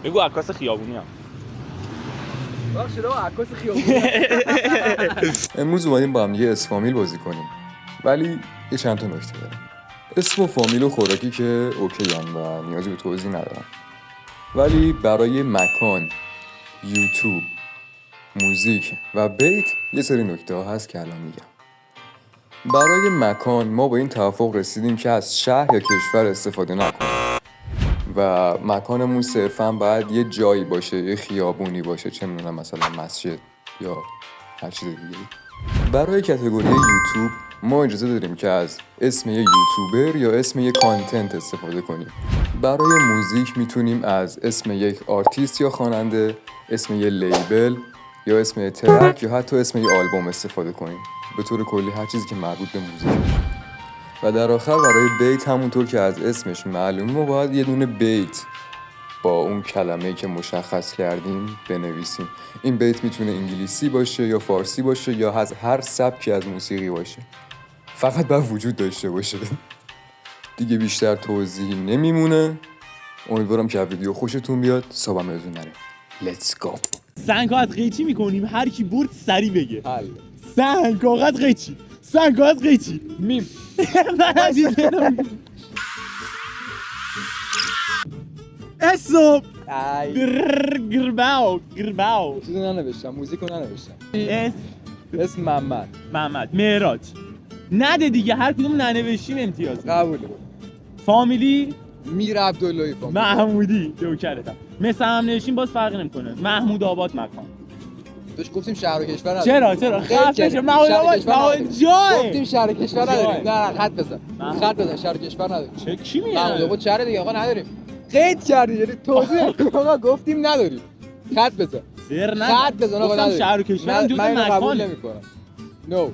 بگو عکاس خیابونی هم. باشه رو عکاس خیابونی. امروز اومدیم با هم دیگه اسم فامیل بازی کنیم، ولی یه چند تا نکته داره. اسم و فامیل و خوراکی که اوکی هم و نیازی به توضیح ندارم، ولی برای مکان، یوتیوب، موزیک و بیت یه سری نکته ها هست که الان میگم. برای مکان ما با این توافق رسیدیم که از شهر یا کشور استفاده نکنیم و مکانمون صرفاً باید یه جایی باشه، یه خیابونی باشه، چه میدونم مثلا مسجد یا هر چیز دیگه. برای کاتگوری یوتیوب ما اجازه داریم که از اسم یه یوتیوبر یا اسم یه کانتنت استفاده کنیم. برای موزیک میتونیم از اسم یک آرتیست یا خواننده، اسم یه لیبل یا اسم یه ترک یا حتی اسم یه آلبوم استفاده کنیم. به طور کلی هر چیزی که مربوط به موزیک باشه. و در آخر برای بیت همونطور که از اسمش معلومه ما باید یه دونه بیت با اون کلمه‌ای که مشخص کردیم بنویسیم. این بیت میتونه انگلیسی باشه یا فارسی باشه یا از هر سبکی از موسیقی باشه، فقط باید وجود داشته باشه. دیگه بیشتر توضیحی نمیمونه. امیدوارم که ویدیو خوشتون بیاد. صابم یادتون نره. Let's go. سنگ کاغذ قیچی میکنیم، هر کی برد سری بگه. حل. سنگ کاغذ قیچی، سنگ کاغذ قیچی. میم. اسم ای. گرباو چیزو ننوشتم، موزیکو ننوشتم. اسم محمد معراج. نده دیگه، هر کدوم ننوشیم امتیاز. قبوله. فامیلی میر عبداللهی فامیلی. محمودی جوکرتم. مثل هم نوشیم باز فرقی نمیکنه. محمود آباد مکان. توش گفتیم شهر و کشور نداریم. چرا خفش محمود آباد جای گفتیم شهر و کشور نداریم. نه خط بزن. خط بزن، شهر و کشور نداریم. چه کی میگه محمود آباد شهر دیگه آقا نداریم. قید کردی، یعنی توضیح آقا گفتیم نداریم. خط بزن. خط بزن آقا نداریم. شهر و کشور جزء من قبول نمی‌کنم. نو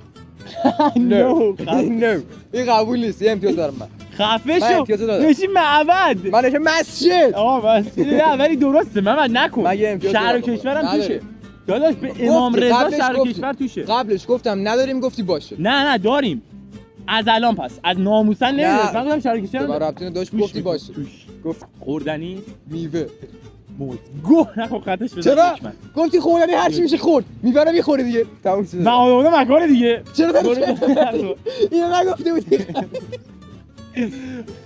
این قبول نیست. یه امتیاز دارم من. خفه شو. نشی معبد. من نشی مسجد. آقا مسجد نه ولی درسته محمد نکن. من یه امتیاز شهر و کشورم توشه. داداش به امام رضا شهر و کشور توشه. قبلش گفتم نداریم، گفتی باشه. نه داریم. از الان پس از ناموسن نمیدونست. من گفتم شهر و کشور. برای ربطی داشت گفتی باشه. گفت خوردنی میوه. گوه نخو خطش بزن. چرا؟ گفتی خوردنی هر چی میشه خورد. میوه رو میخوره دیگه. تموم شد. من آدم مکان دیگه. چرا اینو نگفته بودی؟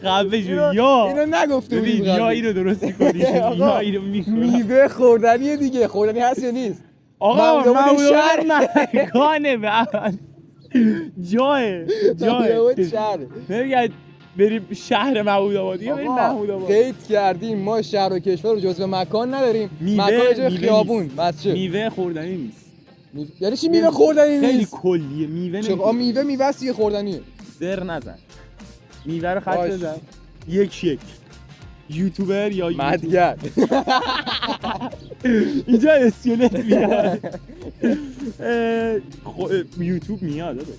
خفه شو. یا اینو نگفته بودی. یا اینو درست می‌کنی یا اینو می‌کنی. میوه خوردنی دیگه. خوردنی هست یا نیست؟ آقا شهر مکانه جای شهر. نمیگه بریم شهر محمود آباد دیگه، بریم محمود آباد. قید کردیم ما شهر و کشور رو جزو مکان نداریم. مکان جای خیابون مسجد. میوه خوردنی نیست. یعنی چی میوه خوردنی نیست؟ خیلی کلیه میوه نیست. چرا میوه است دیگه، خوردنیه. زر نزن. میوه رو خط بزن. یک یوتیوبر یا مدگر. اینجا اسکلت میاد. یوتیوب میاد داداش.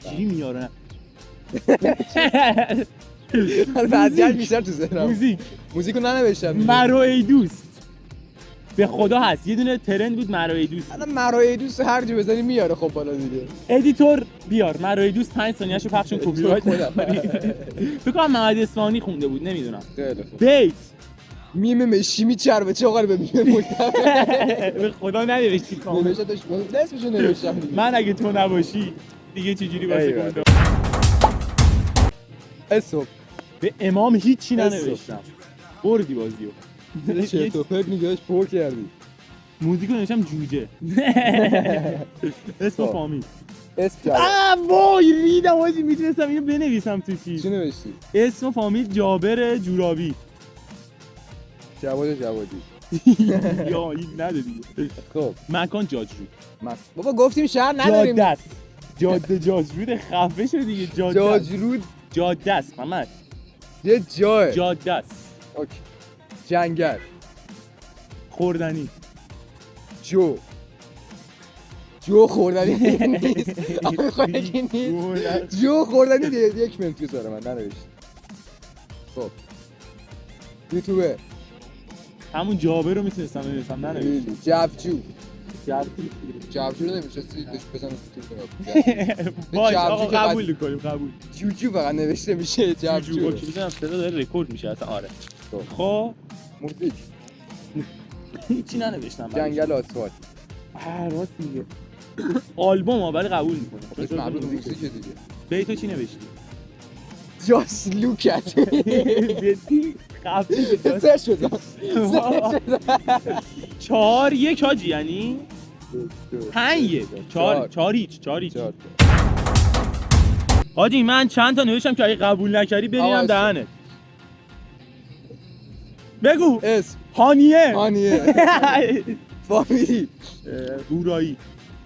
چی میاره؟ بعضی‌ها بیشتر تو ذهنم. موزیکو ننوشتم. مرو ای دوست. به خدا هست. یه دونه ترند بود مرو ای دوست. الان مرو ای دوست هر جا بزنی میاره. خب بالا دیگه. ادیتور بیار مرو ای دوست 5 ثانیه‌شو پخشون کپی رایت. فکر کنم محمد اصفهانی خونده بود نمیدونم. خیلی خوب. بیت میم مشی میچربه چاقال به میم به خدا ننوشتی کامل. نوشتش اسمشو نوشتم. من اگه تو نباشی دیگه چجوری واسه گفتم. اسم به امام هیچی ننوشتم. بردی بازیو. چه پرت نگاهش پر کردی. موزیکو نوشتم جوجه. اسم فامیل. اسم جواد. وای ریدم آجی میتونستم اینو بنویسم تو چی نوشتی؟ اسم فامیل جابر جورابی. جوادی. یا این نده دیگه. خب مکان جاجرود. بابا گفتیم شهر نداریم. جاده جاجرود خفه شد دیگه. جاجرود جاده است محمد. یه جای. جاده است. اوکی. جنگل. خوردنی. جو خوردنی نیست. خوردنی نیست. جو خوردنی دیگه. یک منت داره من ننوشت. خب یوتیوبر. همون جابر رو میتونستم بنویسم ننوشتم. جابجو نمیشه سیدش بزنم تو باش آقا قبول کنیم. جوجو فقط نوشته میشه. جابجو اوکی بزنم صدا داره رکورد میشه اصلا. آره خب موزیک هیچی ننوشتم. جنگل آسفالت. راست میگه. آلبوم ها ولی قبول میکنه. بهش مربوط به موسیقی دیگه. بیتو چی نوشتی؟ Just look at it. جدی خفه سرچ بزن. 4-1 حاجی یعنی 5-1 4 حاجی من چند تا نوشتم که اگه قبول نکردی بریم دهنت. بگو اسم هانیه فامیلی هورایی.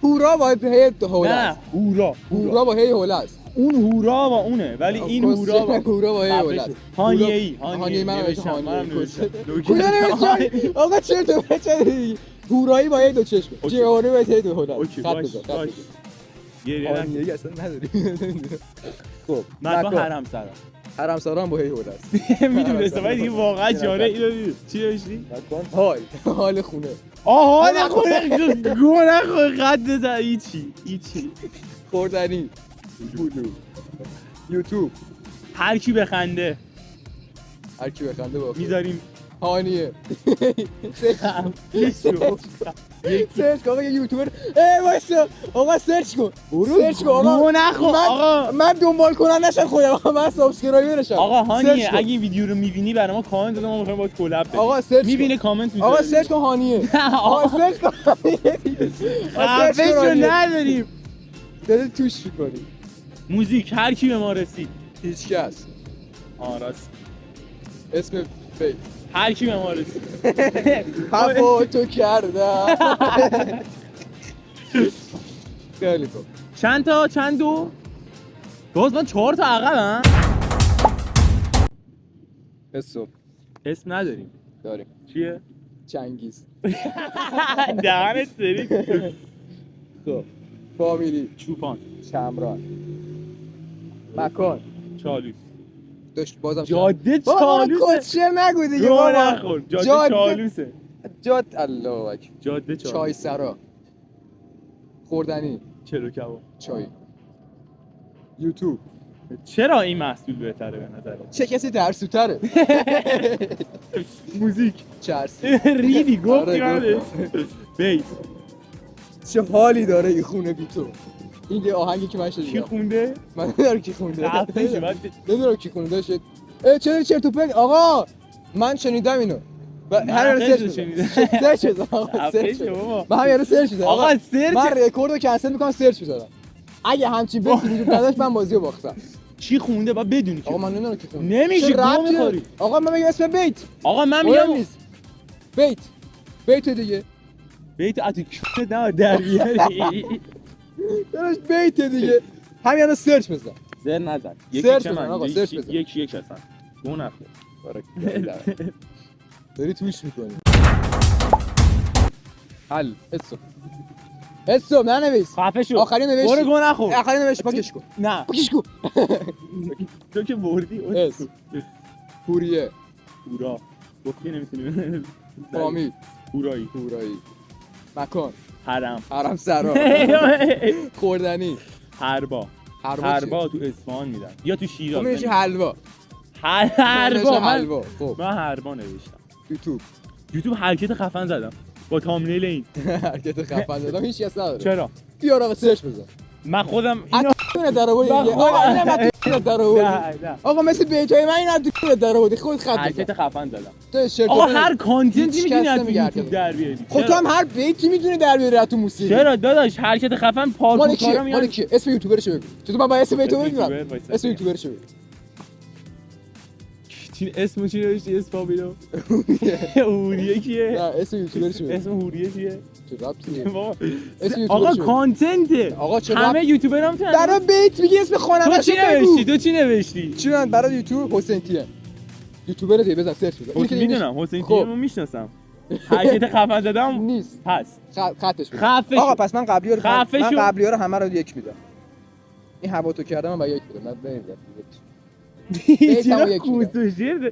هورا با هی هوله نه هورا با هی هوله است. اون هورا با اونه ولی این هورا با هی هوله است. هانیه‌ای من نوشتم هانیه. آقا چرا تو بچه هورایی با هی دو چشم جهانی با هی دو هوله. اوکی باش هانیه‌ای اصلا نداری. خب مکان حرمسرا هم با هی هوله است. میدونستم ولی دیگه واقعا جاره اینو دیدی. چی نوشتی؟ حال خونه. حال خونه گوه نخور خط بزن. هیچی خوردنی یوتیوب هر کی بخنده با میذاریم هانیه. یک سرچ کن آقا یه یوتیوبر وایسا آقا سرچ کن آقا گوه نخور آقا. من دنبال کنندشم خودم آقا من سابسکرایبرشم. آقا هانیه اگه این ویدیو رو میبینی برای ما کامنت بده ما میخوایم باهات کلاب بدیم. آقا سرچ میبینه کامنت میذاره. آقا سرچ کن هانیه. آقا سرچ کن خفه‌شو نداریم. داره توش می‌کنی. موزیک هر کی به ما رسید. هیچ کس. راست. اسم بیت هر کی به ما رسید. هوا تو کردم. خیلی خوب. چند دو؟ باز من 4 تا عقبم. اسم نداریم. داریم. چیه؟ چنگیز. دهنت سری. خب فامیلی چوپان شمران مکان چالوس داشت بازم جاده بابا چالوسه. کسچر نگو دیگه گوه بابا. نخور جاده چالوسه. الله اکبر. جاده چالوس. چای سرا خوردنی چلو کباب. چای یوتیوب. چرا این محصول بهتره به نظرت؟ چه کسی ترسوتره؟ موزیک چرسی ریدی گفتی آره، منش. بیت چه حالی داره این خونه بی تو. این یه آهنگی که من کی شنیدم. خونده؟ من نمیدونم کی خونده. خفه شو. نمیدونم کی خونده شد. چرا چرت و پرت آقا من شنیدم اینو. هر سرچ بزن. سرچ بزن آقا سرچ. من همین سرچ بزنم. آقا سرچ. من رکورد رو کنسل میکنم سرچ بزنم. اگه همچین بیتی وجود نداشت من بازی رو باختم. چی خونده با بدونی آقا که من نمیدونم کی خونده. نمیشه گم می‌خوری. آقا من میگم اسم بیت. آقا من مهم میگم نیست. بیت دیگه. بیت اتو کونه نه در بیاری. داداش بیت دیگه. همین الان سرچ بزن. زر نزن. سرچ بزن آقا سرچ بزن. یک هستن. گو نخور. داری توش میکنی. حل اسم ننویس. خفه شو. آخری نوشتی. برو گو نخور. آخری نوشتی پاکش کن. نه. پاکش کن. تو که بردی. اسم پوریه. پورا. گفتی نمیتونی. فامیل. پورایی. مکان. حرم سرا. خوردنی. هربا تو اصفهان میدن یا تو شیراز. تو میشه حلوا. حلوا. خب من حربا نوشتم. یوتیوب حرکت خفن زدم با تامنیل این. حرکت خفن زدم هیچ کس نداره. چرا؟ بیار آقا سرچ بزن. من خودم اینو تو درآوردی. آقا نه من درآوردی. آقا مثل بیتای من اینا تو درآوردی خود خط. حرکت خفن زدم. تو آقا هر کانتنتی میتونی از یوتیوب در بیاری. خب تو هم هر بیتی میتونی در بیاری تو موسیقی. چرا داداش حرکت خفن پارکور کارا میاد. مال کی اسم یوتیوبرش بگو. چطور من با اسم بیتو بگم؟ اسم یوتیوبرش بگو. چی اسمو چی نوشتی اسپابیلو؟ هوریه کیه؟ نه اسم یوتیوبرش بگو. اسم هوریه چیه؟ چه ربطیه؟ آقا کانتنته. آقا چه همه یوتیوبرام میتونن. برای بیت میگی اسم خواننده‌شو بگو. تو چی نوشتی؟ چی من برای یوتیوب حسین تیه. یوتیوبر دیگه بزن سرچ بزن. میدونم حسین تیه رو میشناسم. حرکت خفن زدم نیست. پس خطش بده. آقا پس من قبلی رو همه رو یک میدم. این هوا تو کردم من با یک میدم. من نمیدم.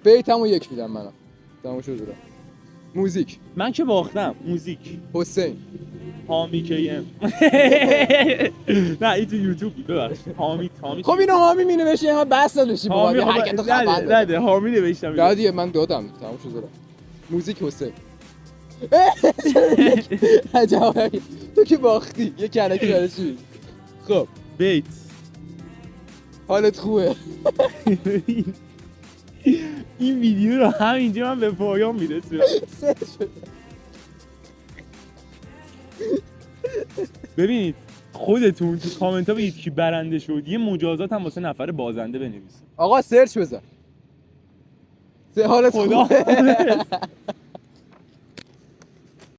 بیتمو یک میدم منم. تمام شد رو. موزیک من که باختم. موزیک حسین حامی کیم. نه این تو یوتیوب ببخش. حامی خب اینو حامی می نوشی ما بس نداشی با حرکت خفن. نه حامی نوشتم. دادی من دادم تمام شد رو. موزیک حسین عجب تو که باختی یه کنکی برای چی؟ خب بیت حالت خوبه این ویدیو رو همینجا من به پایان میرسونم. سه شد. ببینید خودتون تو کامنت ها بگید کی برنده شد، یه مجازات هم واسه نفر بازنده بنویسید. آقا سرچ بزن. حالت خدا خوبه